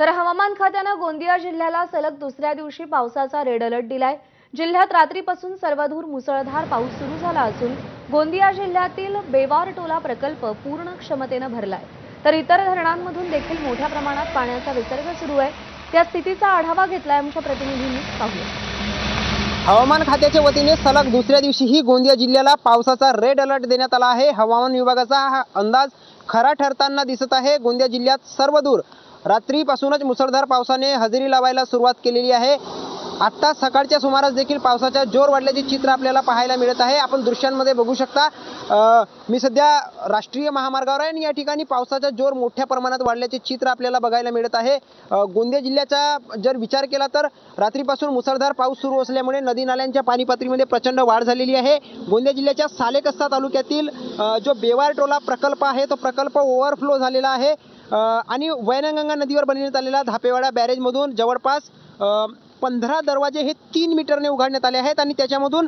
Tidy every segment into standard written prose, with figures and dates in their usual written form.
तर हवामान खात्याने गोंदिया जिल्ह्याला सलग दुसऱ्या दिवशी पावसाचा रेड अलर्ट दिलाय। जिल्ह्यात रात्रीपासून सर्वदूर मुसळधार पाऊस सुरू झाला असून गोंदिया जिल्ह्यातील बेवारटोला प्रकल्प पूर्ण क्षमतेने भरलाय। तर इतर धरणांमधून देखील मोठ्या प्रमाणात पाण्याचा विसर्ग सुरू आहे। त्या स्थितीचा आढावा घेतलाय आमच्या प्रतिनिधींनी। पाहूया। हवामान खात्याच्या वतीने सलग दुसऱ्या दिवशीही गोंदिया जिल्ह्याला पावसाचा रेड अलर्ट देण्यात आला आहे। हवामान विभागाचा हा अंदाज खरा ठरताना दिसत आहे। गोंदिया जिल्ह्यात सर्वदूर रात्रीपासूनच मुसळधार पावसाने हजेरी लावायला सुरुवात केलेली आहे। आता सकाळच्या सुमारास देखील पावसाचा जोर वाढल्याचे चित्र आपल्याला पाहायला मिळत आहे। आपण दृश्यांमध्ये बघू शकता, मी सध्या राष्ट्रीय महामार्गावर आहे आणि या ठिकाणी पावसाचा जोर मोठ्या प्रमाणात वाढल्याचे चित्र आपल्याला बघायला मिळत आहे। गोंदिया जिल्ह्याचा जर विचार केला तर रात्रीपासून मुसळधार पाऊस सुरू असल्यामुळे नदी नाल्यांच्या पाणी पातळीमध्ये प्रचंड वाढ झालेली आहे। गोंदिया जिल्ह्याच्या सालेकस्ता तालुक्यातील जो बेवारटोला प्रकल्प आहे तो प्रकल्प ओव्हरफ्लो झालेला आहे आणि वैनगंगा नदीवर बनवण्यात आलेला धापेवाडा बॅरेजमधून जवळपास 15 दरवाजे हे 3 मीटरने उघडण्यात आले आहेत आणि त्याच्यामधून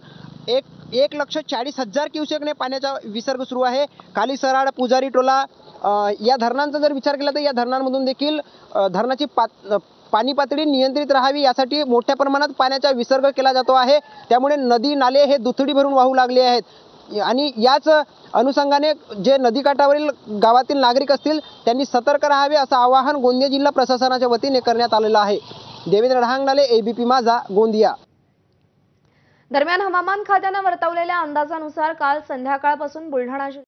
1,40,000 क्युसेकने पाण्याचा विसर्ग सुरू आहे। खाली सराड, पुजारी टोला या धरणांचा जर विचार केला तर या धरणांमधून देखील धरणाची पाणी पातळी नियंत्रित राहावी यासाठी मोठ्या प्रमाणात पाण्याचा विसर्ग केला जातो आहे। त्यामुळे नदी नाले हे दुथडी भरून वाहू लागले आहेत आणि याच अनुषंगाने जे नदीकाठावरील गावातील नागरिक असतील त्यांनी सतर्क राहावे असं आवाहन गोंदिया जिल्हा प्रशासनाच्या वतीने करण्यात आलेलं आहे। देवेंद्र ढहांगनाले, एबीपी माझा, गोंदिया। दरम्यान हवामान खात्याने वर्तवलेल्या अंदाजानुसार काल संध्याकाळपासून बुलढाणा